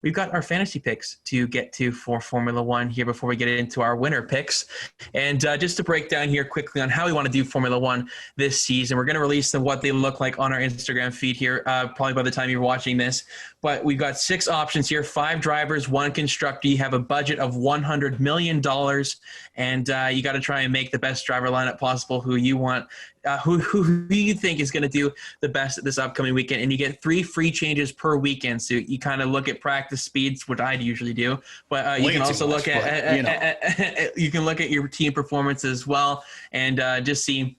we've got our fantasy picks to get to for Formula One here before we get into our winner picks. And just to break down here quickly on how we want to do Formula One this season, we're going to release what they look like on our Instagram feed here, probably by the time you're watching this. But we've got 6 options here, 5 drivers, 1 constructor. You have a budget of $100 million, and you got to try and make the best driver lineup possible who you want. Who you think is going to do the best at this upcoming weekend, and you get 3 free changes per weekend. So you kind of look at practice speeds, which I'd usually do, but you can also look at you can look at your team performance as well, and just see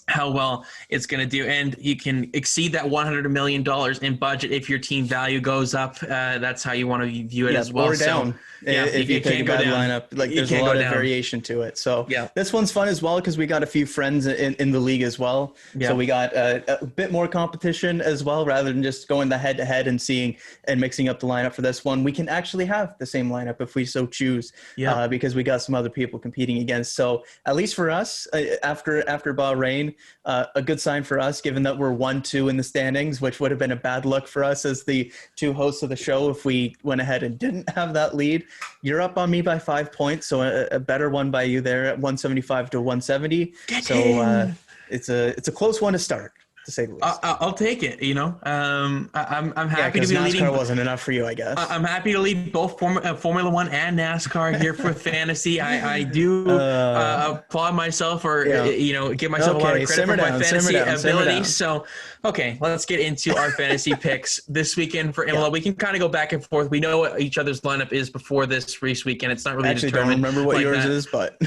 how well it's going to do. And you can exceed that $100 million in budget if your team value goes up. That's how you want to view it as well. Or down. So, if you pick a bad lineup, like there's a lot of variation to it. So this one's fun as well because we got a few friends in the league as well. So we got a bit more competition as well, rather than just going the head-to-head and seeing and mixing up the lineup for this one. We can actually have the same lineup if we so choose, because we got some other people competing against. So at least for us, after Bahrain, a good sign for us, given that we're 1-2 in the standings, which would have been a bad look for us as the 2 hosts of the show if we went ahead and didn't have that lead. You're up on me by 5 points, so a better one by you there at 175 to 170. It's a close one to start, to say the least. I'll take it. I'm happy to be leading. NASCAR wasn't enough for you, I guess. I'm happy to lead both Formula One and NASCAR here for fantasy. I do applaud myself, or give myself a lot of credit for my fantasy ability. So, okay, let's get into our fantasy picks this weekend for Imola. We can kind of go back and forth. We know what each other's lineup is before this race weekend. It's not really determined. Don't remember what yours is, but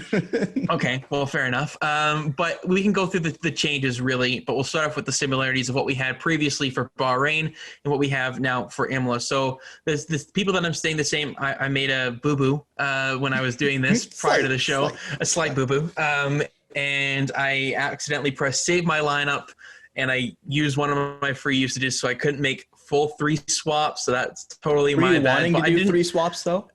okay, well, fair enough. But we can go through the changes really. But we'll start off with the similarities of what we had previously for Bahrain and what we have now for Imola. So there's people that I'm staying the same. I made a boo-boo when I was doing this prior to the show, a slight boo-boo. And I accidentally pressed save my lineup, and I used one of my free usages, so I couldn't make full 3 swaps. So that's totally my bad. Were you wanting to do 3 swaps though?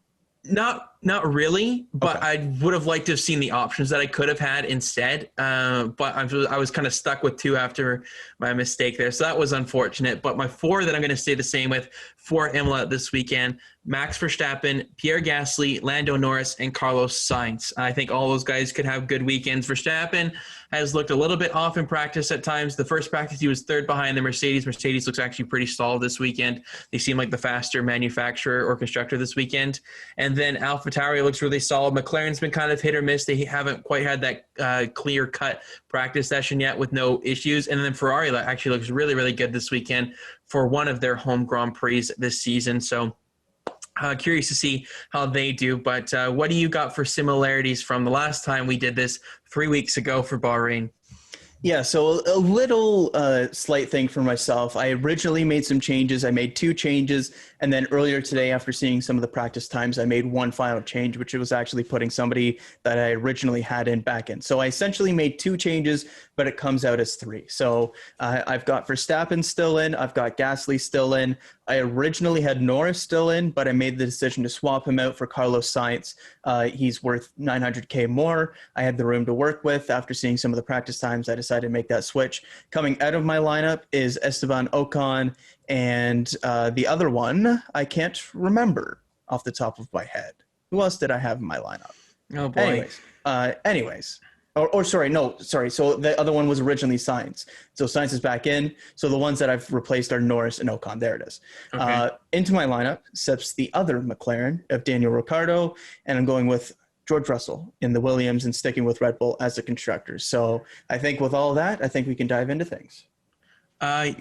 Not really, but I would have liked to have seen the options that I could have had instead. But I was kind of stuck with 2 after my mistake there. So that was unfortunate. But my 4 that I'm going to stay the same with for Imola this weekend: Max Verstappen, Pierre Gasly, Lando Norris, and Carlos Sainz. I think all those guys could have good weekends. Verstappen has looked a little bit off in practice at times. The first practice, he was 3rd behind the Mercedes. Mercedes looks actually pretty solid this weekend. They seem like the faster manufacturer or constructor this weekend. And then AlphaTauri looks really solid. McLaren's been kind of hit or miss. They haven't quite had that clear-cut practice session yet with no issues. And then Ferrari actually looks really, really good this weekend for one of their home Grand Prix this season. So curious to see how they do. But what do you got for similarities from the last time we did this 3 weeks ago for Bahrain? Yeah, so a little slight thing for myself. I originally made some changes. I made 2 changes, and then earlier today, after seeing some of the practice times, I made 1 final change, which was actually putting somebody that I originally had in back in. So I essentially made 2 changes, but it comes out as 3. So I've got Verstappen still in. I've got Gasly still in. I originally had Norris still in, but I made the decision to swap him out for Carlos Sainz. He's worth $900K more. I had the room to work with. After seeing some of the practice times, I decided to make that switch. Coming out of my lineup is Esteban Ocon, and the other one I can't remember off the top of my head. Who else did I have in my lineup? Oh, boy. Anyways. Sorry. So the other one was originally Sainz. So Sainz is back in. So the ones that I've replaced are Norris and Ocon. There it is. Okay. Into my lineup steps the other McLaren of Daniel Ricardo, and I'm going with George Russell in the Williams and sticking with Red Bull as the constructors. So I think with all that, I think we can dive into things. I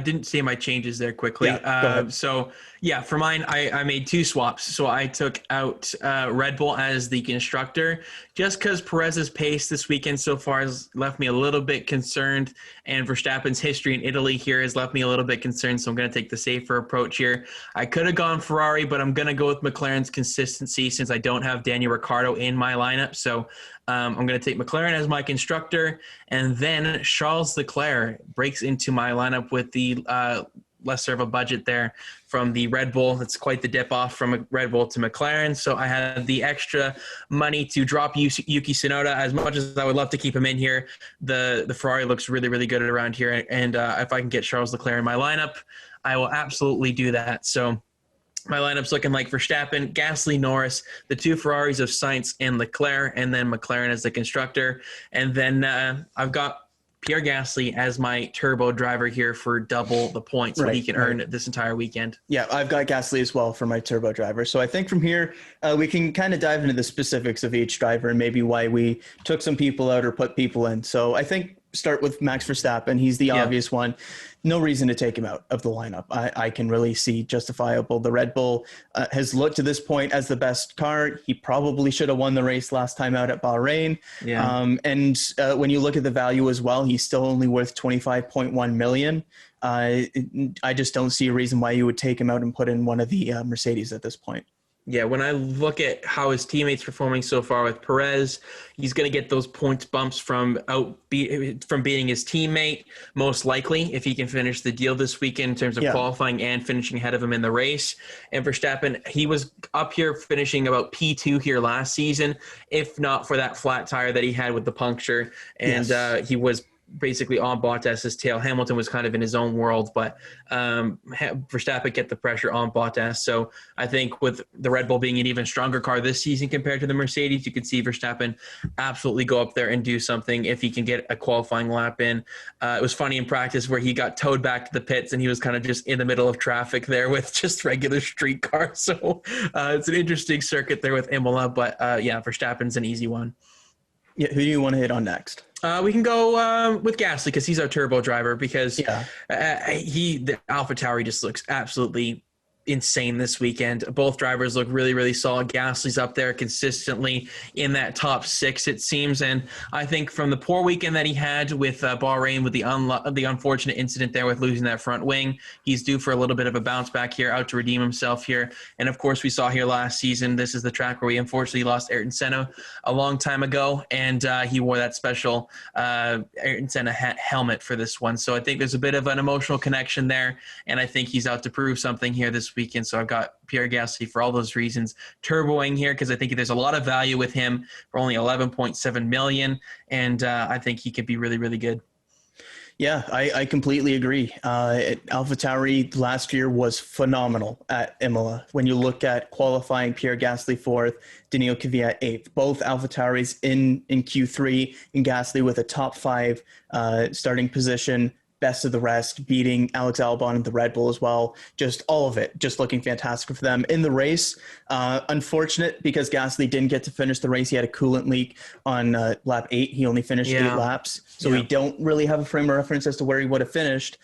didn't say my changes there quickly. For mine, I made 2 swaps. So I took out Red Bull as the constructor, just because Perez's pace this weekend so far has left me a little bit concerned, and Verstappen's history in Italy here has left me a little bit concerned. So I'm going to take the safer approach here. I could have gone Ferrari, but I'm going to go with McLaren's consistency since I don't have Daniel Ricciardo in my lineup. So I'm going to take McLaren as my constructor, and then Charles Leclerc breaks into my lineup with the lesser of a budget there from the Red Bull. That's quite the dip off from Red Bull to McLaren. So I had the extra money to drop Yuki Tsunoda. As much as I would love to keep him in here, the Ferrari looks really, really good around here. And if I can get Charles Leclerc in my lineup, I will absolutely do that. So My lineup's looking like Verstappen, Gasly, Norris, the two Ferraris of Sainz and Leclerc, and then McLaren as the constructor. And then I've got Pierre Gasly as my turbo driver here for double the points what he can earn this entire weekend. Yeah, I've got Gasly as well for my turbo driver. So I think from here, we can kind of dive into the specifics of each driver and maybe why we took some people out or put people in. So I think start with Max Verstappen. He's the obvious one. No reason to take him out of the lineup. I can really see justifiable. The Red Bull has looked to this point as the best car. He probably should have won the race last time out at Bahrain. Yeah. And when you look at the value as well, he's still only worth 25.1 million. I just don't see a reason why you would take him out and put in one of the Mercedes at this point. Yeah, when I look at how his teammates performing so far with Perez, he's going to get those points bumps from beating his teammate, most likely, if he can finish the deal this weekend in terms of qualifying and finishing ahead of him in the race. And Verstappen, he was up here finishing about P2 here last season, if not for that flat tire that he had with the puncture. And he was basically on Bottas's tail. Hamilton was kind of in his own world, but Verstappen get the pressure on Bottas. So I think with the Red Bull being an even stronger car this season compared to the Mercedes, you could see Verstappen absolutely go up there and do something if he can get a qualifying lap in. It was funny in practice where he got towed back to the pits and he was kind of just in the middle of traffic there with just regular street cars. So it's an interesting circuit there with Imola, but Verstappen's an easy one. Yeah, who do you want to hit on next? We can go with Gasly because he's our turbo driver because the AlphaTauri just looks absolutely insane this weekend. Both drivers look really, really solid. Gasly's up there consistently in that top six, it seems. And I think from the poor weekend that he had with Bahrain, with the unfortunate incident there with losing that front wing, he's due for a little bit of a bounce back here, out to redeem himself here. And of course, we saw here last season, this is the track where we unfortunately lost Ayrton Senna a long time ago. And he wore that special Ayrton Senna helmet for this one. So I think there's a bit of an emotional connection there. And I think he's out to prove something here this weekend. So I've got Pierre Gasly for all those reasons, turboing here because I think there's a lot of value with him for only 11.7 million, and I think he could be really, really good. Yeah, I completely agree. AlphaTauri last year was phenomenal at Imola. When you look at qualifying, Pierre Gasly 4th, Daniil Kvyat 8th. Both AlphaTauris in Q3, and Gasly with a top 5 starting position, best of the rest, beating Alex Albon and the Red Bull as well. Just all of it, just looking fantastic for them. In the race, unfortunate because Gasly didn't get to finish the race. He had a coolant leak on lap 8. He only finished 8 laps. So we don't really have a frame of reference as to where he would have finished,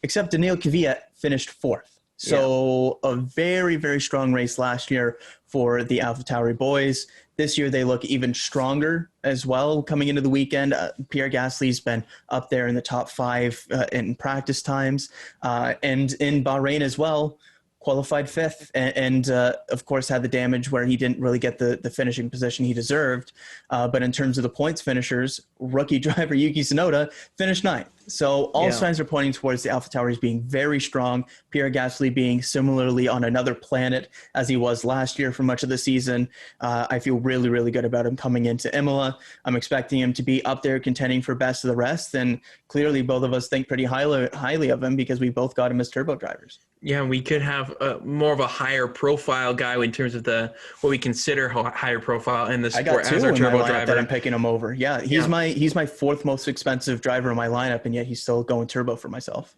except Daniil Kvyat finished 4th. So a very, very strong race last year for the AlphaTauri boys. This year, they look even stronger as well coming into the weekend. Pierre Gasly's been up there in the top 5 in practice times. And in Bahrain as well, qualified 5th. And of course, had the damage where he didn't really get the finishing position he deserved. But in terms of the points finishers, rookie driver Yuki Tsunoda finished 9th. So all signs are pointing towards the AlphaTauris being very strong. Pierre Gasly being similarly on another planet as he was last year for much of the season. I feel really, really good about him coming into Imola. I'm expecting him to be up there contending for best of the rest. And clearly both of us think pretty highly of him because we both got him as turbo drivers. Yeah, we could have more of a higher profile guy in terms of what we consider higher profile in the sport as our turbo driver. That I'm picking him over. Yeah, he's my 4th most expensive driver in my lineup, and yet he's still going turbo for myself.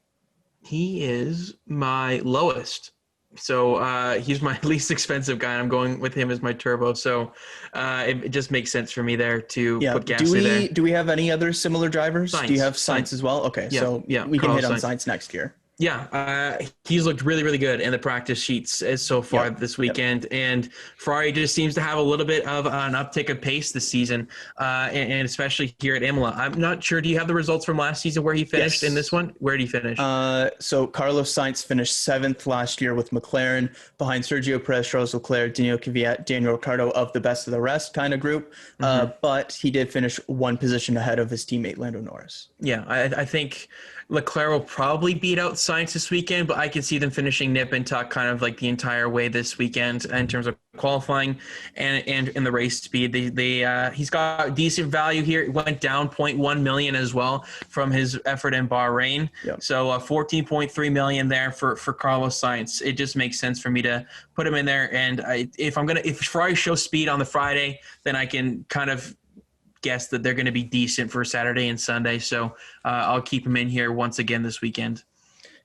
He is my lowest. So he's my least expensive guy. I'm going with him as my turbo. So it just makes sense for me there to put Gasly there. Do we have any other similar drivers? Sainz. Do you have Sainz as well? Okay, so we can hit on Sainz next year. Yeah, he's looked really, really good in the practice sheets so far this weekend. And Ferrari just seems to have a little bit of an uptick of pace this season, and especially here at Imola. I'm not sure. Do you have the results from last season where he finished in this one? Where did he finish? So Carlos Sainz finished 7th last year with McLaren, behind Sergio Perez, Charles Leclerc, Daniil Kvyat, Daniel Ricardo of the best of the rest kind of group. But he did finish 1 position ahead of his teammate Lando Norris. Yeah, I think Leclerc will probably beat out Sainz this weekend, but I could see them finishing nip and tuck kind of like the entire way this weekend in terms of qualifying and in the race speed. He's got decent value here. It went down 0.1 million as well from his effort in Bahrain. Yep. So 14.3 million there for Carlos Sainz. It just makes sense for me to put him in there. And if Ferrari shows speed on the Friday, then I can kind of guess that they're going to be decent for Saturday and Sunday. So I'll keep him in here once again this weekend.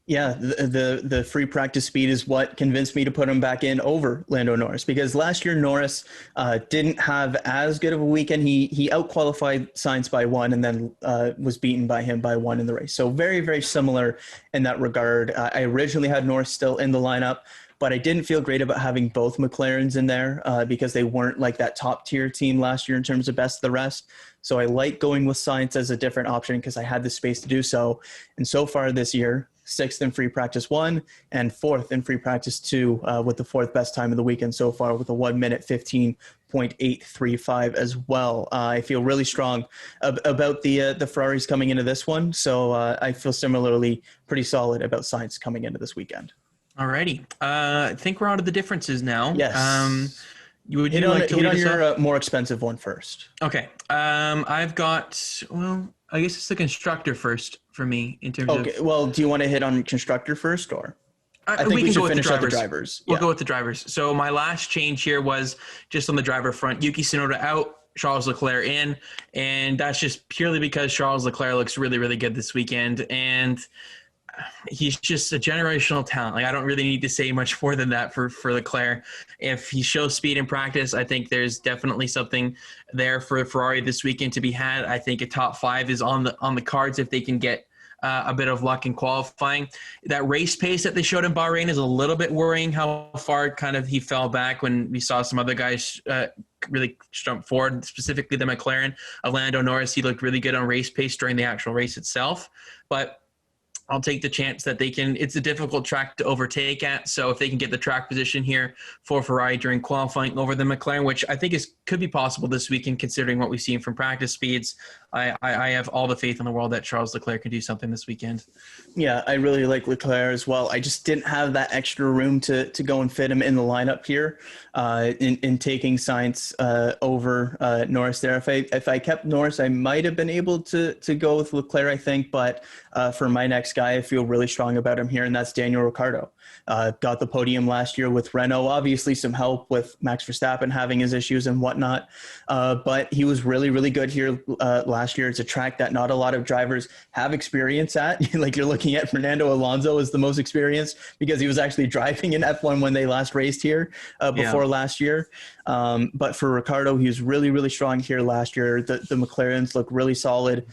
Yeah, the free practice speed is what convinced me to put him back in over Lando Norris, because last year Norris didn't have as good of a weekend. He outqualified Sainz by 1 and then was beaten by him by 1 in the race. So very, very similar in that regard. I originally had Norris still in the lineup, but I didn't feel great about having both McLarens in there because they weren't like that top tier team last year in terms of best of the rest. So I like going with Sainz as a different option because I had the space to do so. And so far this year, 6th in free practice 1 and 4th in free practice 2 with the 4th best time of the weekend so far with a 1 minute 15.835 as well. I feel really strong about the Ferraris coming into this one. So I feel similarly pretty solid about Sainz coming into this weekend. Alrighty. I think we're on to the differences now. Yes. Would you like to hit lead on us your off? more expensive one first? Okay. I've got, well, I guess it's the constructor first for me in terms of. Okay. Well, do you want to hit on constructor first, or? I think we should finish up the drivers. We'll go with the drivers. So my last change here was just on the driver front. Yuki Tsunoda out, Charles Leclerc in, and that's just purely because Charles Leclerc looks really, really good this weekend, and he's just a generational talent. Like, I don't really need to say much more than that for Leclerc. If he shows speed in practice, I think there's definitely something there for Ferrari this weekend to be had. I think a top 5 is on the cards if they can get a bit of luck in qualifying. That race pace that they showed in Bahrain is a little bit worrying, how far kind of he fell back when we saw some other guys really jump forward, specifically the McLaren of Lando Norris. He looked really good on race pace during the actual race itself, but I'll take the chance that they can. It's a difficult track to overtake at, so if they can get the track position here for Ferrari during qualifying over the McLaren, which I think could be possible this weekend considering what we've seen from practice speeds, I have all the faith in the world that Charles Leclerc can do something this weekend. Yeah, I really like Leclerc as well. I just didn't have that extra room to go and fit him in the lineup here in taking Sainz over Norris there. If I kept Norris, I might have been able to go with Leclerc, I think, but for my next guy, I feel really strong about him here, and that's Daniel Ricciardo. Got the podium last year with Renault, obviously some help with Max Verstappen having his issues and whatnot, but he was really, really good here last year. It's a track that not a lot of drivers have experience at. Like, you're looking at Fernando Alonso as the most experienced because he was actually driving in F1 when they last raced here before last year. But for Ricciardo, he was really, really strong here last year. The McLarens look really solid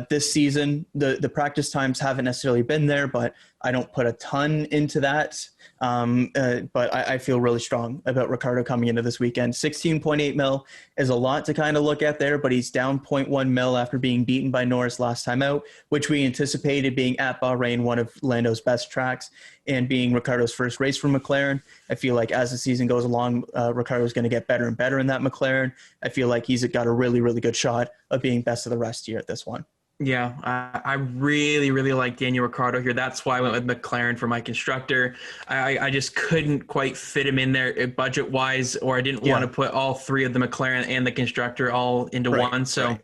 this season. The practice times haven't necessarily been there, but I don't put a ton into that. But I feel really strong about Ricciardo coming into this weekend. 16.8 mil is a lot to kind of look at there, but he's down 0.1 mil after being beaten by Norris last time out, which we anticipated being at Bahrain, one of Lando's best tracks, and being Ricciardo's first race for McLaren. I feel like as the season goes along, Ricciardo's going to get better and better in that McLaren. I feel like he's got a really, really good shot of being best of the rest here at this one. Yeah, I really, really like Daniel Ricciardo here. That's why I went with McLaren for my constructor. I just couldn't quite fit him in there budget-wise, or I didn't want to put all 3 of the McLaren and the constructor all into one. So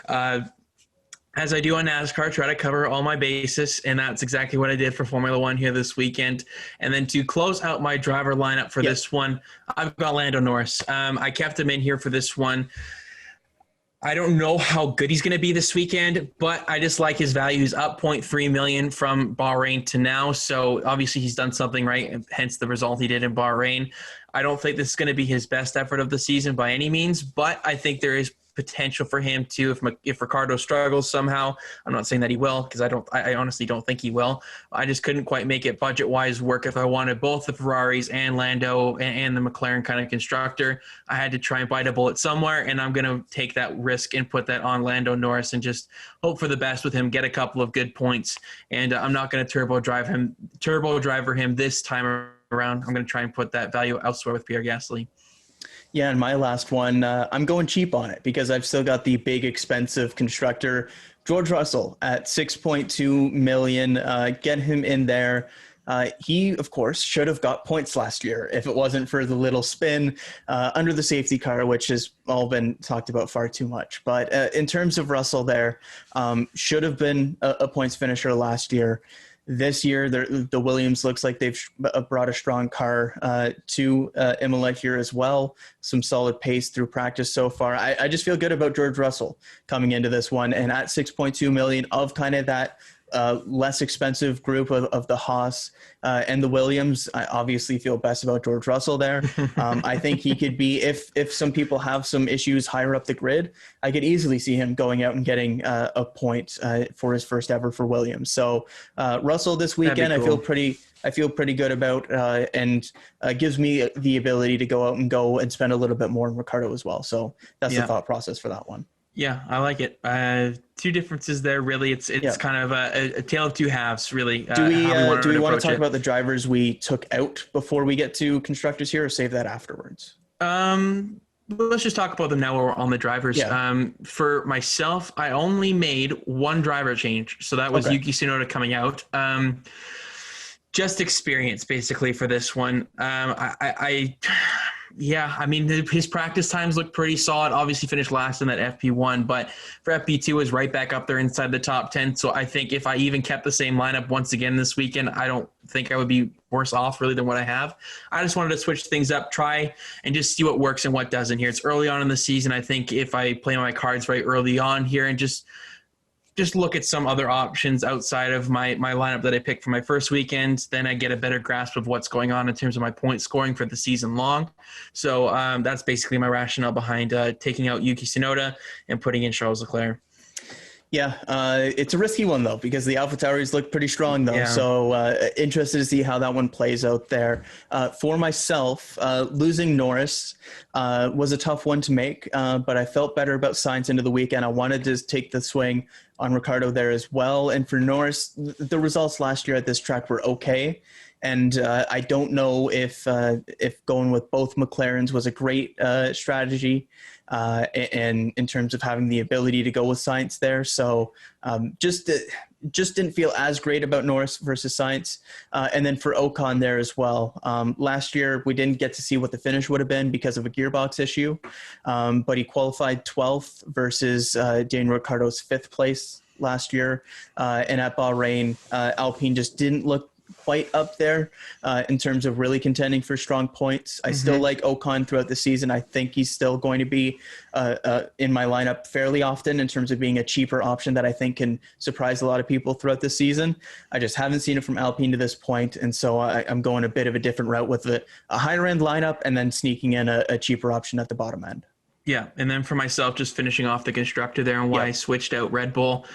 as I do on NASCAR, try to cover all my bases, and that's exactly what I did for Formula One here this weekend. And then to close out my driver lineup for this one, I've got Lando Norris. I kept him in here for this one. I don't know how good he's going to be this weekend, but I just like his value. He's up 0.3 million from Bahrain to now. So obviously he's done something right, and hence the result he did in Bahrain. I don't think this is going to be his best effort of the season by any means, but I think there is potential for him to, if Ricardo struggles somehow. I'm not saying that he will, because I honestly don't think he will. I just couldn't quite make it budget-wise work if I wanted both the Ferraris and Lando and the McLaren kind of constructor. I had to try and bite a bullet somewhere, and I'm going to take that risk and put that on Lando Norris and just hope for the best with him, get a couple of good points, and I'm not going to turbo driver him this time around. I'm going to try and put that value elsewhere with Pierre Gasly. Yeah, and my last one, I'm going cheap on it because I've still got the big expensive constructor George Russell at 6.2 million. Get him in there. He, of course, should have got points last year if it wasn't for the little spin under the safety car, which has all been talked about far too much. But in terms of Russell there, should have been a points finisher last year. This year, the Williams looks like they've brought a strong car to Imola here as well. Some solid pace through practice so far. I just feel good about George Russell coming into this one. And at 6.2 million of kind of that less expensive group of the Haas and the Williams, I obviously feel best about George Russell there. I think he could be, if some people have some issues higher up the grid, I could easily see him going out and getting a point for his first ever for Williams. So Russell this weekend, cool. I feel pretty good about, and gives me the ability to go out and spend a little bit more on Ricardo as well. So that's the thought process for that one. Yeah, I like it. Two differences there, really. It's kind of a tale of two halves, really. Do we want to talk about the drivers we took out before we get to constructors here, or save that afterwards? Let's just talk about them now while we're on the drivers. Yeah. For myself, I only made one driver change. So that was Yuki Tsunoda coming out. Just experience, basically, for this one. Yeah, I mean, his practice times look pretty solid. Obviously finished last in that FP1, but for FP2 was right back up there inside the top 10. So I think if I even kept the same lineup once again this weekend, I don't think I would be worse off really than what I have. I just wanted to switch things up, try and just see what works and what doesn't here. It's early on in the season. I think if I play my cards right early on here and just look at some other options outside of my lineup that I picked for my first weekend, then I get a better grasp of what's going on in terms of my point scoring for the season long. So that's basically my rationale behind taking out Yuki Tsunoda and putting in Charles Leclerc. Yeah, it's a risky one, though, because the AlphaTauris look pretty strong, though. Yeah. So interested to see how that one plays out there. For myself, losing Norris was a tough one to make, but I felt better about Sainz into the weekend. I wanted to take the swing on Ricardo there as well. And for Norris, the results last year at this track were okay. And I don't know if going with both McLarens was a great strategy, and in terms of having the ability to go with Sainz there. So just didn't feel as great about Norris versus Sainz. And then for Ocon there as well. Last year, we didn't get to see what the finish would have been because of a gearbox issue, but he qualified 12th versus Daniel Ricciardo's 5th place last year. And at Bahrain, Alpine just didn't look quite up there in terms of really contending for strong points. I still like Ocon throughout the season. I think he's still going to be in my lineup fairly often in terms of being a cheaper option that I think can surprise a lot of people throughout the season. I just haven't seen it from Alpine to this point, and so I'm going a bit of a different route with a higher end lineup and then sneaking in a cheaper option at the bottom end. Yeah, and then for myself, just finishing off the constructor there and why I switched out Red Bull.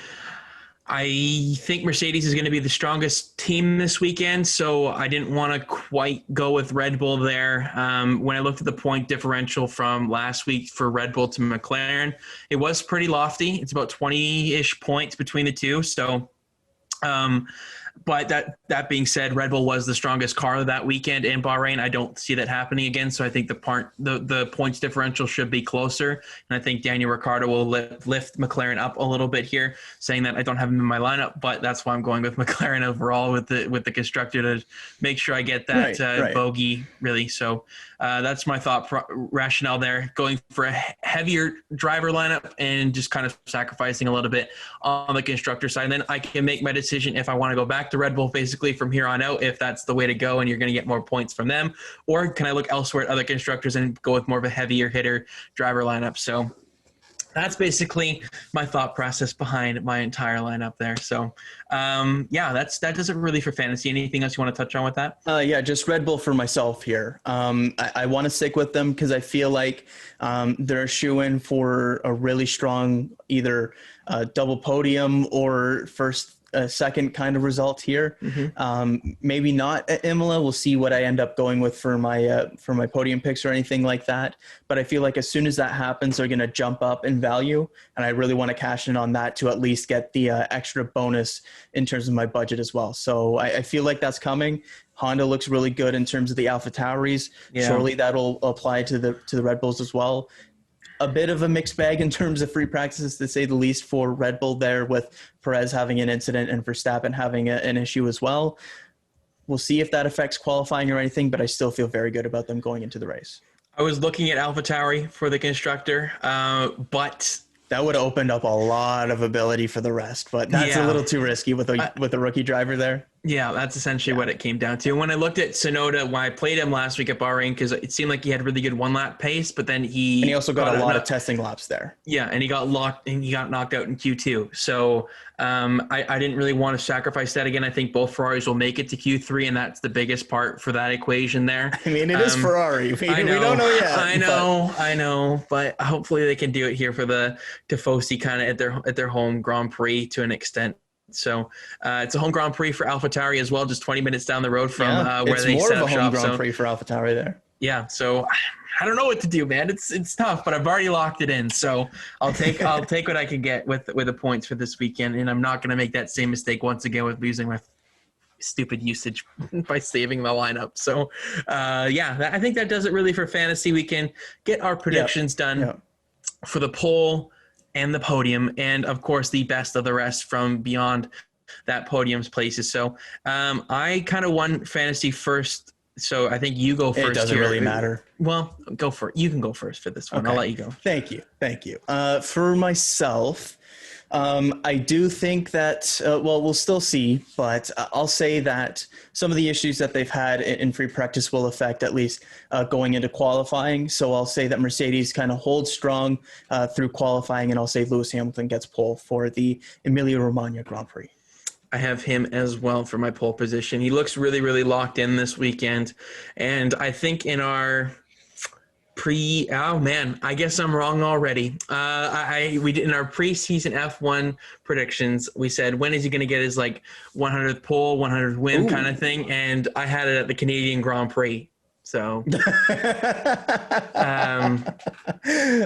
I think Mercedes is going to be the strongest team this weekend, so I didn't want to quite go with Red Bull there. When I looked at the point differential from last week for Red Bull to McLaren, it was pretty lofty. It's about 20-ish points between the two. So, but that being said, Red Bull was the strongest car that weekend in Bahrain. I don't see that happening again. So I think the points differential should be closer. And I think Daniel Ricciardo will lift McLaren up a little bit here, saying that I don't have him in my lineup, but that's why I'm going with McLaren overall with the constructor to make sure I get that bogey really. So that's my rationale there, going for a heavier driver lineup and just kind of sacrificing a little bit on the constructor side. And then I can make my decision if I want to go back to Red Bull basically from here on out, if that's the way to go and you're going to get more points from them, or can I look elsewhere at other constructors and go with more of a heavier hitter driver lineup? So that's basically my thought process behind my entire lineup there. So that does it really for fantasy. Anything else you want to touch on with that? Just Red Bull for myself here. I want to stick with them because I feel like they're a shoo-in for a really strong either double podium or second kind of result here. Maybe not at Imola. We'll see what I end up going with for my podium picks or anything like that. But I feel like as soon as that happens, they're going to jump up in value. And I really want to cash in on that to at least get the extra bonus in terms of my budget as well. So I feel like that's coming. Honda looks really good in terms of the AlphaTauris. Surely that'll apply to the Red Bulls as well. a bit of a mixed bag in terms of free practices, to say the least, for Red Bull there, with Perez having an incident and Verstappen having an issue as well. We'll see if that affects qualifying or anything, but I still feel very good about them going into the race. I was looking at AlphaTauri for the constructor, but that would have opened up a lot of ability for the rest, but that's a little too risky with a rookie driver there. Yeah, that's essentially what it came down to. When I looked at Tsunoda, when I played him last week at Bahrain, because it seemed like he had really good one-lap pace, but then he also got a lot of testing laps there. Yeah, and he got locked and he got knocked out in Q2. So I didn't really want to sacrifice that again. I think both Ferraris will make it to Q3, and that's the biggest part for that equation there. I mean, it is Ferrari. We don't know yet. I know, but hopefully they can do it here for the Tifosi kind of at their home Grand Prix to an extent. So it's a home Grand Prix for AlphaTauri as well, just 20 minutes down the road from where they set up shop. It's more of a home Grand Prix for AlphaTauri there. Yeah, so I don't know what to do, man. It's tough, but I've already locked it in. So I'll take what I can get with the points for this weekend, and I'm not going to make that same mistake once again with losing my stupid usage by saving the lineup. So I think that does it really for fantasy. We can get our predictions done for the pole and the podium, and of course the best of the rest from beyond that podium's places. So I kind of won fantasy first, so I think you go first. It doesn't really matter. Well, go for it. You can go first for this one. Okay. I'll let you go. Thank you. For myself, I do think that, we'll still see, but I'll say that some of the issues that they've had in free practice will affect at least going into qualifying. So I'll say that Mercedes kind of holds strong through qualifying, and I'll say Lewis Hamilton gets pole for the Emilia Romagna Grand Prix. I have him as well for my pole position. He looks really, really locked in this weekend. And I think in our I guess I'm wrong already. We did in our preseason F1 predictions, we said, when is he going to get his 100th pole, 100th win kind of thing? And I had it at the Canadian Grand Prix. So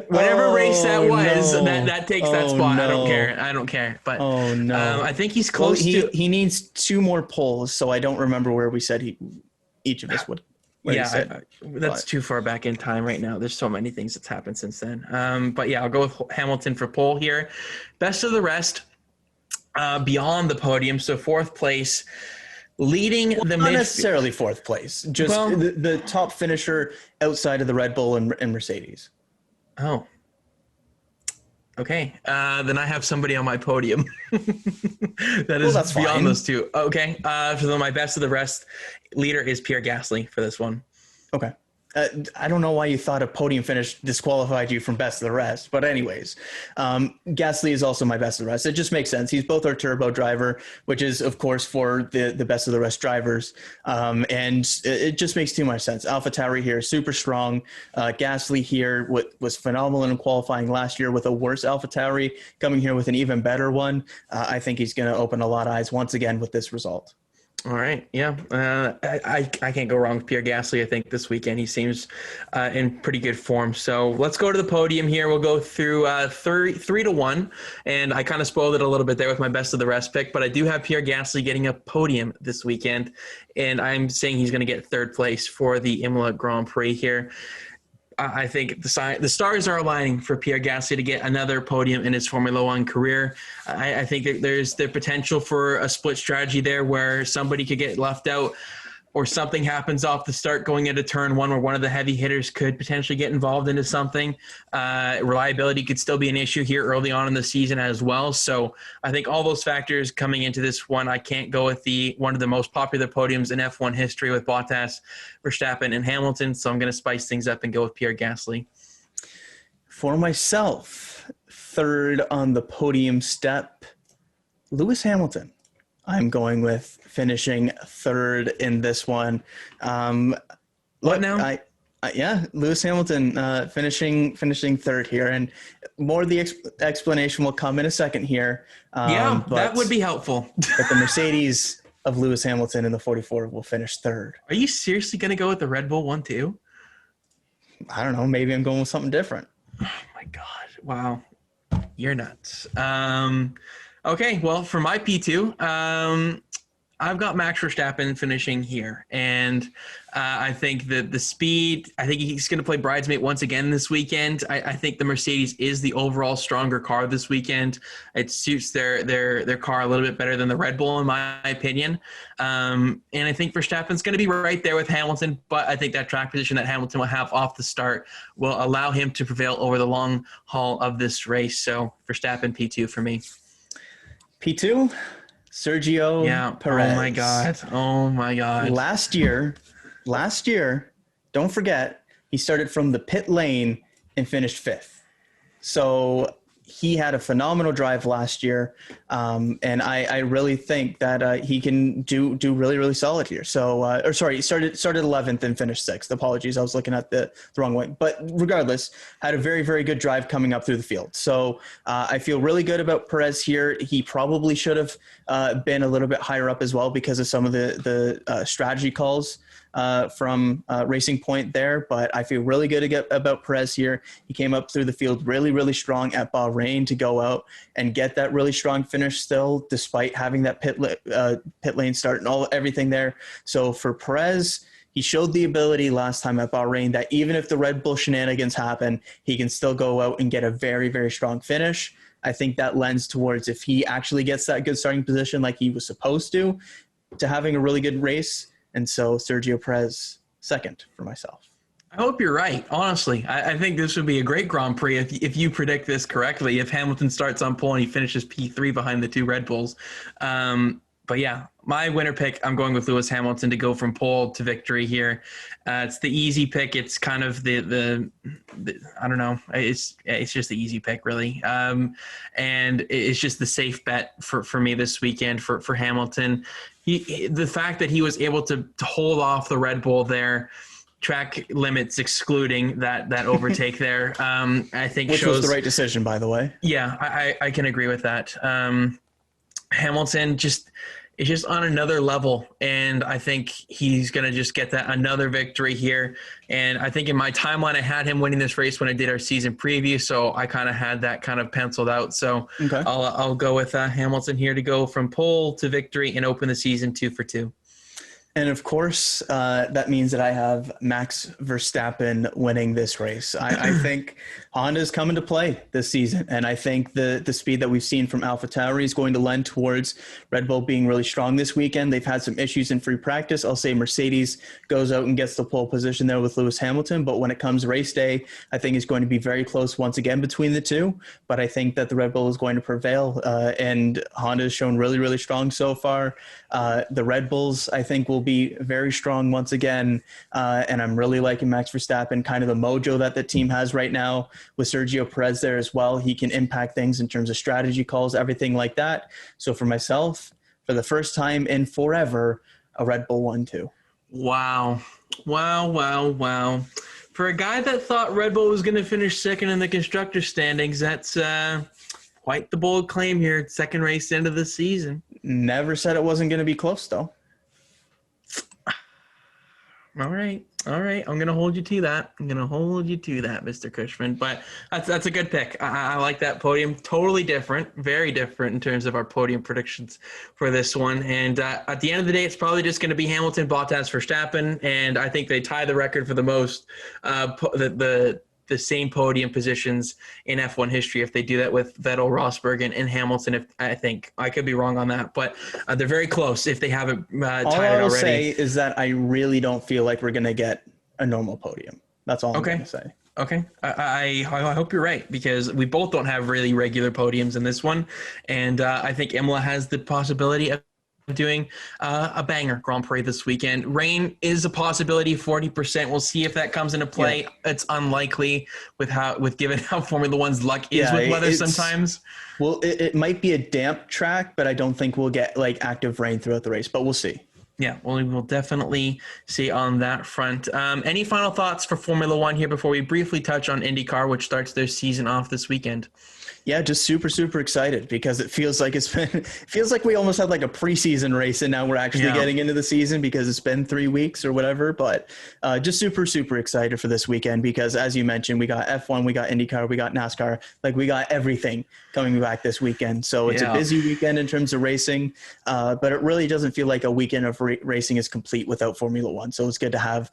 whatever race that was, that takes that spot. No. I don't care. But I think he's close to. He needs 2 more poles, so I don't remember where we said each of us would. That's too far back in time right now. There's so many things that's happened since then. But I'll go with Hamilton for pole here. Best of the rest, beyond the podium. So 4th place. Leading the not necessarily 4th place, just the top finisher outside of the Red Bull and Mercedes. Oh, okay. Then I have somebody on my podium that is beyond fine. Those two. Okay. So my best of the rest leader is Pierre Gasly for this one. Okay. I don't know why you thought a podium finish disqualified you from best of the rest, but anyways, Gasly is also my best of the rest. It just makes sense. He's both our turbo driver, which is of course for the best of the rest drivers. And it just makes too much sense. AlphaTauri here, super strong. Gasly here was phenomenal in qualifying last year with a worse AlphaTauri, coming here with an even better one. I think he's going to open a lot of eyes once again with this result. All right. Yeah. I can't go wrong with Pierre Gasly. I think this weekend he seems in pretty good form. So let's go to the podium here. We'll go through 3 to 1. And I kind of spoiled it a little bit there with my best of the rest pick, but I do have Pierre Gasly getting a podium this weekend. And I'm saying he's going to get 3rd place for the Imola Grand Prix here. I think the stars are aligning for Pierre Gasly to get another podium in his Formula One career. I think that there's the potential for a split strategy there where somebody could get left out or something happens off the start going into turn 1 where one of the heavy hitters could potentially get involved into something. Reliability could still be an issue here early on in the season as well. So I think all those factors coming into this one, I can't go with one of the most popular podiums in F1 history with Bottas, Verstappen, and Hamilton. So I'm going to spice things up and go with Pierre Gasly. For myself, 3rd on the podium step, Lewis Hamilton. I'm going with finishing 3rd in this one. What now? Lewis Hamilton finishing 3rd here, and more of the explanation will come in a second here. That would be helpful. But the Mercedes of Lewis Hamilton in the 44 will finish 3rd. Are you seriously going to go with the Red Bull one too? I don't know. Maybe I'm going with something different. Oh my God! Wow, you're nuts. Okay, well, for my P2, I've got Max Verstappen finishing here, and I think that the speed. I think he's going to play bridesmaid once again this weekend. I think the Mercedes is the overall stronger car this weekend. It suits their car a little bit better than the Red Bull, in my opinion. And I think Verstappen's going to be right there with Hamilton, but I think that track position that Hamilton will have off the start will allow him to prevail over the long haul of this race. So Verstappen P2 for me. P2. Sergio Perez. Oh my God. Last year, don't forget, he started from the pit lane and finished 5th. So he had a phenomenal drive last year. And I really think that he can do really, really solid here. So, he started 11th and finished 6th. Apologies. I was looking at the wrong way. But regardless, had a very, very good drive coming up through the field. So I feel really good about Perez here. He probably should have been a little bit higher up as well because of some of the strategy calls from Racing Point there, but I feel really good about Perez here. He came up through the field really, really strong at Bahrain to go out and get that really strong finish still, despite having that pit lane start and everything there. So for Perez, he showed the ability last time at Bahrain that even if the Red Bull shenanigans happen, he can still go out and get a very, very strong finish. I think that lends towards, if he actually gets that good starting position like he was supposed to having a really good race. And so Sergio Perez, 2nd for myself. I hope you're right. Honestly, I think this would be a great Grand Prix if you predict this correctly. If Hamilton starts on pole and he finishes P3 behind the 2 Red Bulls. But yeah, my winner pick, I'm going with Lewis Hamilton to go from pole to victory here. It's the easy pick. It's kind of the I don't know. It's just the easy pick, really. And it's just the safe bet for me this weekend for Hamilton. The fact that he was able to hold off the Red Bull there, track limits excluding that overtake there, I think which shows was the right decision, by the way. Yeah, I can agree with that. Hamilton is just on another level, and I think he's going to just get that another victory here. And I think in my timeline, I had him winning this race when I did our season preview, so I kind of had that kind of penciled out. So okay. I'll go with Hamilton here to go from pole to victory and open the season 2-for-2. And of course, that means that I have Max Verstappen winning this race. I think Honda's coming to play this season. And I think the speed that we've seen from AlphaTauri is going to lend towards Red Bull being really strong this weekend. They've had some issues in free practice. I'll say Mercedes goes out and gets the pole position there with Lewis Hamilton. But when it comes race day, I think it's going to be very close once again between the two. But I think that the Red Bull is going to prevail. And Honda has shown really, really strong so far. The Red Bulls, I think, will be very strong once again. And I'm really liking Max Verstappen, kind of the mojo that the team has right now with Sergio Perez there as well. He can impact things in terms of strategy calls, everything like that. So for myself, for the first time in forever, a Red Bull 1-2. Wow. For a guy that thought Red Bull was going to finish 2nd in the constructor standings, that's quite the bold claim here. Second race into the season. Never said it wasn't going to be close, though. All right. I'm going to hold you to that. Mr. Cushman. But that's a good pick. I like that podium. Totally different. Very different in terms of our podium predictions for this one. And at the end of the day, it's probably just going to be Hamilton, Bottas, Verstappen. And I think they tie the record for the most the same podium positions in F1 history if they do that with Vettel, Rosberg, and Hamilton. I think I could be wrong on that, but they're very close if they haven't tied it already. All I'll say is that I really don't feel like we're going to get a normal podium. That's all I'm going to say. Okay. I hope you're right, because we both don't have really regular podiums in this one. And I think Imola has the possibility of doing a banger Grand Prix this weekend. Rain is a possibility, 40%. We'll see if that comes into play. Yeah. It's unlikely with given how Formula One's luck is with weather sometimes. Well, it might be a damp track, but I don't think we'll get like active rain throughout the race, but we'll see. Yeah, well, we will definitely see on that front. Any final thoughts for Formula One here before we briefly touch on IndyCar, which starts their season off this weekend? Yeah, just super, super excited because it feels like it feels like we almost had like a preseason race and now we're actually getting into the season because it's been 3 weeks or whatever. But just super, super excited for this weekend because as you mentioned, we got F1, we got IndyCar, we got NASCAR, like we got everything coming back this weekend. So it's a busy weekend in terms of racing, but it really doesn't feel like a weekend of racing is complete without Formula One. So it's good to have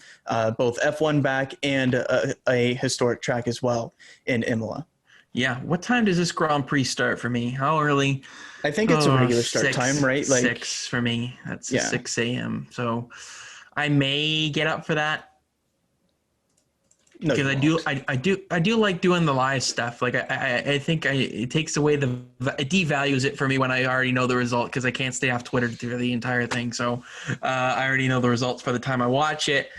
both F1 back and a historic track as well in Imola. Yeah. What time does this Grand Prix start for me? How early? I think it's a regular start time, right? Like 6 for me. That's 6 a.m. So I may get up for that. Because I do like doing the live stuff. Like I think it takes away it devalues it for me when I already know the result because I can't stay off Twitter through the entire thing. So I already know the results by the time I watch it.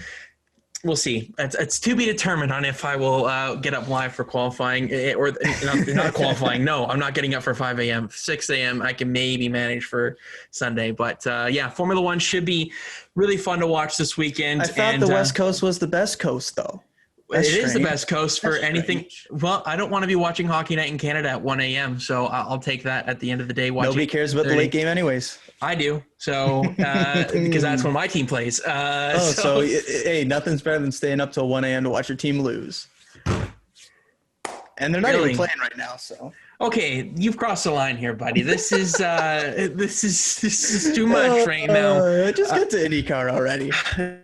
We'll see. It's to be determined on if I will get up live for qualifying or not qualifying. No, I'm not getting up for 5 a.m. 6 a.m. I can maybe manage for Sunday. But Formula One should be really fun to watch this weekend. I thought the West Coast was the best coast, though. It is the best coast for anything. Well, I don't want to be watching Hockey Night in Canada at 1 a.m., so I'll take that at the end of the day. Nobody cares about the late game anyways. I do, so because that's when my team plays. Hey, nothing's better than staying up till 1 a.m. to watch your team lose. And they're not even playing right now, so. Okay, you've crossed the line here, buddy. This is this is too much right now. Just get to IndyCar already.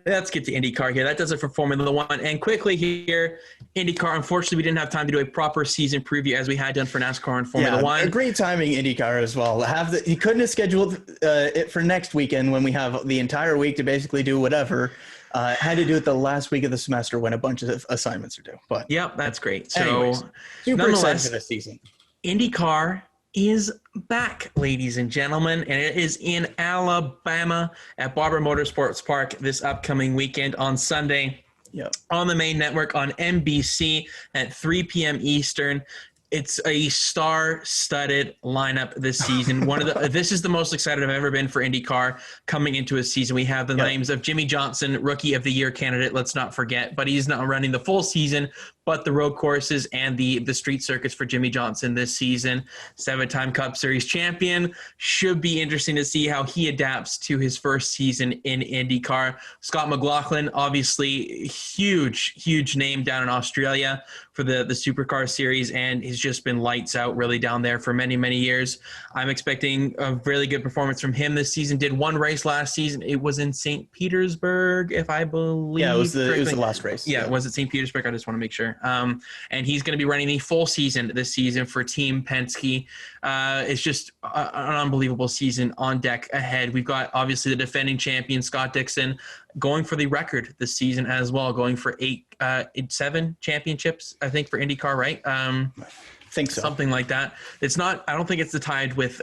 Let's get to IndyCar here. That does it for Formula One. And quickly here, IndyCar. Unfortunately, we didn't have time to do a proper season preview as we had done for NASCAR and Formula One. Great timing, IndyCar as well. You couldn't have scheduled it for next weekend when we have the entire week to basically do whatever. Had to do it the last week of the semester when a bunch of assignments are due. But yeah, that's great. So, anyways, super excited for this season. IndyCar is back, ladies and gentlemen, and it is in Alabama at Barber Motorsports Park this upcoming weekend on Sunday. Yep. On the main network on NBC at 3 p.m. Eastern. It's a star-studded lineup this season. This is the most excited I've ever been for IndyCar coming into a season. We have the names of Jimmy Johnson, Rookie of the Year candidate, let's not forget, but he's not running the full season, but the road courses and the street circuits for Jimmy Johnson this season. 7-time Cup Series champion. Should be interesting to see how he adapts to his first season in IndyCar. Scott Mclaughlin, obviously huge name down in Australia for the Supercar Series, and he's just been lights out really down there for many, many years. I'm expecting a really good performance from him this season. Did one race last season. It was in St. Petersburg, if I believe. Yeah, it was the last race. Yeah, was it St. Petersburg? I just want to make sure. And he's going to be running the full season this season for Team Penske. It's just an unbelievable season on deck ahead. We've got obviously the defending champion, Scott Dixon, going for the record this season as well, going for 7 championships, I think, for IndyCar, right? I think so. Something like that. It's not, I don't think it's tied with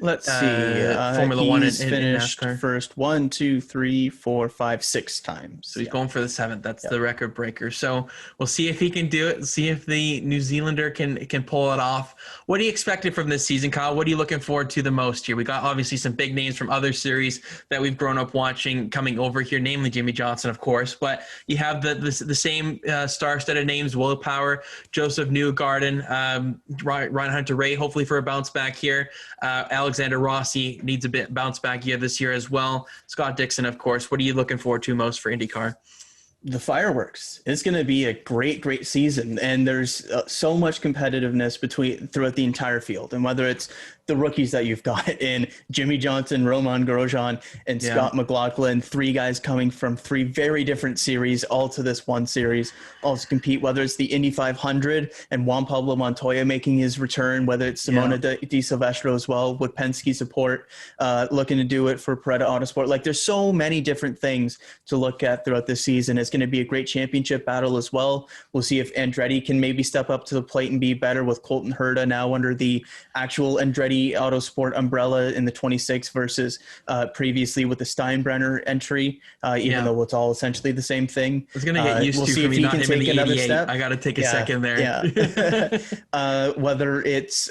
let's see. Formula One he's in finished NASCAR. First 1, 2, 3, 4, 5, 6 times. So he's going for the 7th. That's the record breaker. So we'll see if he can do it. See if the New Zealander can pull it off. What do you expect from this season, Kyle? What are you looking forward to the most here? We got obviously some big names from other series that we've grown up watching coming over here, namely Jimmy Johnson, of course. But you have the same star-studded names: Will Power, Joseph Newgarden, Ryan Hunter-Reay, hopefully for a bounce back here. Alexander Rossi needs a bit bounce back year this year as well. Scott Dixon, of course. What are you looking forward to most for IndyCar? The fireworks. It's going to be a great season, and there's so much competitiveness throughout the entire field. And whether it's the rookies that you've got in Jimmy Johnson, Romain Grosjean, and Scott Mclaughlin, 3 guys coming from 3 very different series, all to this one series, all to compete, whether it's the Indy 500 and Juan Pablo Montoya making his return, whether it's Simona Di Silvestro as well with Penske support, looking to do it for Paretta Autosport. Like, there's so many different things to look at throughout this season. It's going to be a great championship battle as well. We'll see if Andretti can maybe step up to the plate and be better with Colton Herta now under the actual Andretti Autosport umbrella in the 26 versus previously with the Steinbrenner entry, even though it's all essentially the same thing. I was going to get used to see if he can take another step. I got to take a second there. Whether it's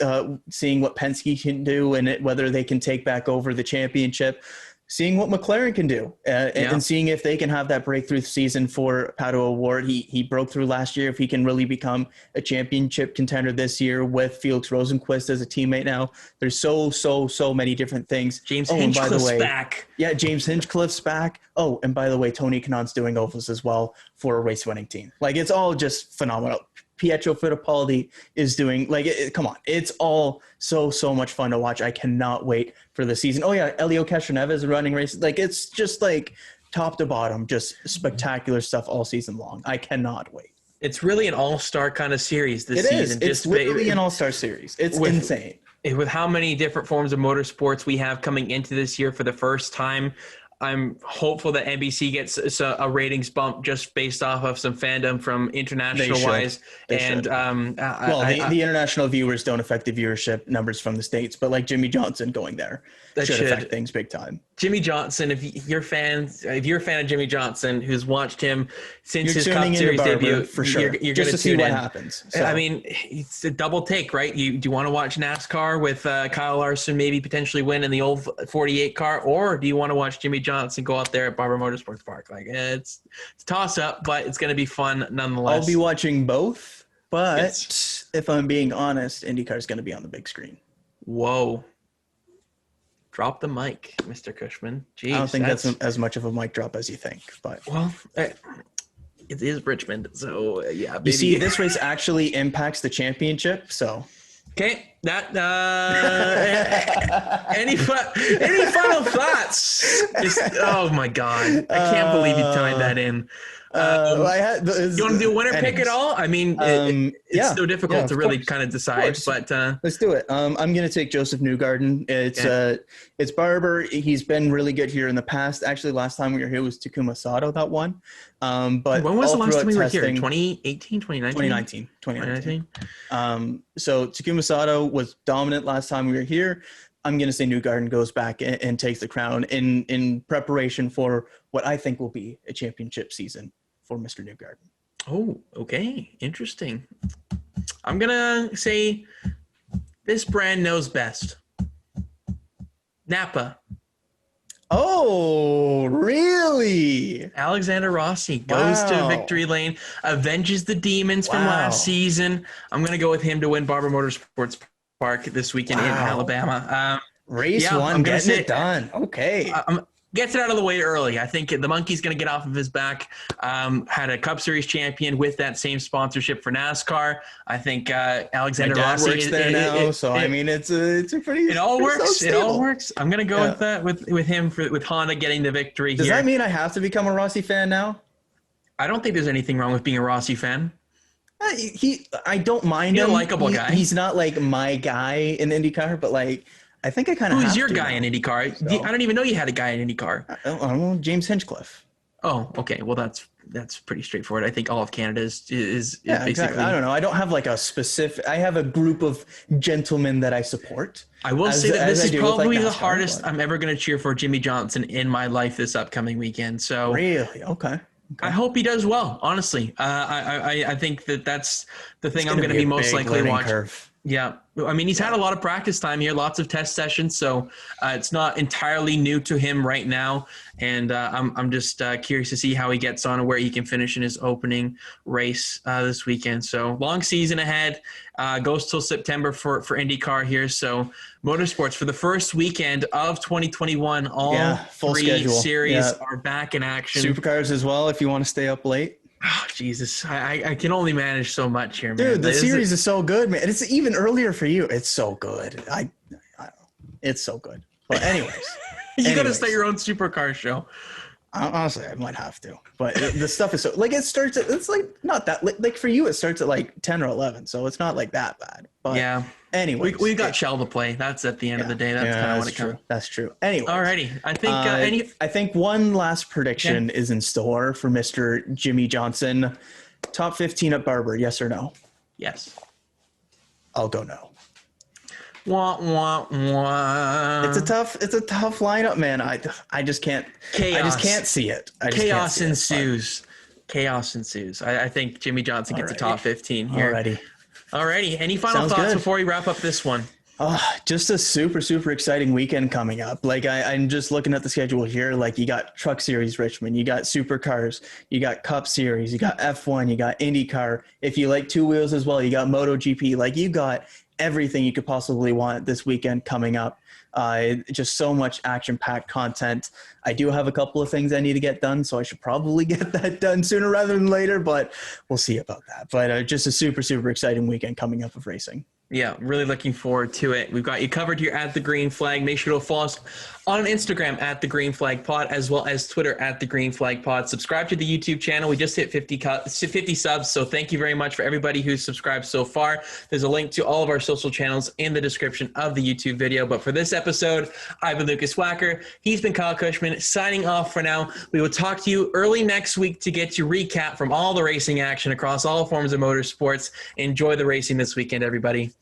seeing what Penske can do and whether they can take back over the championship. seeing what McLaren can do and seeing if they can have that breakthrough season for Pato O'Ward. He broke through last year. If he can really become a championship contender this year with Felix Rosenqvist as a teammate now, there's so many different things. James Hinchcliffe's back. Yeah, James Hinchcliffe's back. Oh, and by the way, Tony Kanone's doing ovals as well for a race winning team. Like, it's all just phenomenal. Pietro Fittipaldi is doing, like, come on. It's all so much fun to watch. I cannot wait for the season. Oh, yeah, Elio Castroneves is running races. Like, it's just, like, top to bottom, just spectacular stuff all season long. I cannot wait. It's really an all-star kind of series this season. It's literally an all-star series. It's insane. With how many different forms of motorsports we have coming into this year for the first time, I'm hopeful that NBC gets a ratings bump just based off of some fandom from international wise. And the international viewers don't affect the viewership numbers from the States, but like Jimmy Johnson going there should affect things big time. Jimmy Johnson, if you're a fan of Jimmy Johnson, who's watched him since his Cup Series debut, for sure, you're just going to see what happens. So. I mean, it's a double take, right? Do you want to watch NASCAR with Kyle Larson maybe potentially win in the old 48 car, or do you want to watch Jimmy Johnson go out there at Barber Motorsports Park? Like, it's a toss up, but it's going to be fun nonetheless. I'll be watching both, but if I'm being honest, IndyCar is going to be on the big screen. Whoa. Drop the mic, Mr. Cushman. Jeez, I don't think that's as much of a mic drop as you think, but it is Richmond, so yeah. You see, this race actually impacts the championship, so. Okay, that any final thoughts? Oh my God, I can't believe you tied that in. You want to do a winner pick at all? I mean, it's so difficult to really kind of decide, but let's do it. I'm going to take Joseph Newgarden. It's Barber. He's been really good here in the past. Actually, last time we were here was Takuma Sato that won. But when was the last time we were here? 2018, 2019? 2019. So Takuma Sato was dominant last time we were here. I'm going to say Newgarden goes back and takes the crown in preparation for what I think will be a championship season for Mr. Newgarden. Oh, okay. Interesting. I'm going to say this brand knows best. Napa. Oh, really? Alexander Rossi goes to victory lane, avenges the demons from last season. I'm going to go with him to win Barber Motorsports Park this weekend in Alabama. Race one, getting it done. Okay. Gets it out of the way early. I think the monkey's going to get off of his back. Had a Cup Series champion with that same sponsorship for NASCAR. I think Alexander Rossi works there now. So I mean, it's a pretty. It all works. So it all works. I'm going to go with that with him with Honda getting the victory. Does that mean I have to become a Rossi fan now? I don't think there's anything wrong with being a Rossi fan. I don't mind him. He's a likable guy. He's not like my guy in IndyCar, but like. I think I kind of. Who's your guy in IndyCar? So. I don't even know you had a guy in IndyCar. I don't know, James Hinchcliffe. Oh, okay. Well, that's pretty straightforward. I think all of Canada is basically. Exactly. I don't know. I don't have like a specific. I have a group of gentlemen that I support. I will say that this is probably the hardest I'm ever going to cheer for Jimmy Johnson in my life this upcoming weekend. So really, okay. I hope he does well. Honestly, I think that's the thing I'm going to be most likely watching. Yeah. I mean, he's had a lot of practice time here, lots of test sessions, so it's not entirely new to him right now. And I'm just curious to see how he gets on and where he can finish in his opening race this weekend. So long season ahead, goes till September for IndyCar here. So motorsports for the first weekend of 2021, all three series are back in action. Supercars as well if you want to stay up late. Oh, Jesus. I can only manage so much here, man. Dude, the series is so good, man. It's even earlier for you. It's so good. I don't know. It's so good. But anyways. You got to start your own supercar show. Honestly, I might have to. But the stuff is so... Like, it starts at... It's, like, not that... Like, for you, it starts at, like, 10 or 11. So it's not, like, that bad. But yeah. Anyway. We've got Shell to play. That's at the end of the day. That's kind of what it comes. That's true. Anyway. Alrighty. I think one last prediction is in store for Mr. Jimmy Johnson. Top 15 at Barber, yes or no? Yes. I'll go no. Wah, wah, wah. It's a tough lineup, man. I just can't. Chaos. I just can't see it. Chaos ensues. Chaos ensues. I think Jimmy Johnson gets a top 15 here. Alrighty. Any final thoughts before we wrap up this one? Just a super, super exciting weekend coming up. Like I'm just looking at the schedule here. Like you got Truck Series Richmond, you got Supercars, you got Cup Series, you got F1, you got IndyCar. If you like two wheels as well, you got MotoGP. Like you got everything you could possibly want this weekend coming up. Just so much action-packed content. I do have a couple of things I need to get done, so I should probably get that done sooner rather than later, but we'll see about that. But just a super, super exciting weekend coming up of racing. Yeah, really looking forward to it. We've got you covered here at The Green Flag. Make sure to follow us on Instagram at The Green Flag Pod, as well as Twitter at The Green Flag Pod. Subscribe to the YouTube channel. We just hit 50 subs, so thank you very much for everybody who's subscribed so far. There's a link to all of our social channels in the description of the YouTube video. But for this episode, I've been Lukas Wacker. He's been Kyle Cushman. Signing off for now. We will talk to you early next week to get you recap from all the racing action across all forms of motorsports. Enjoy the racing this weekend, everybody.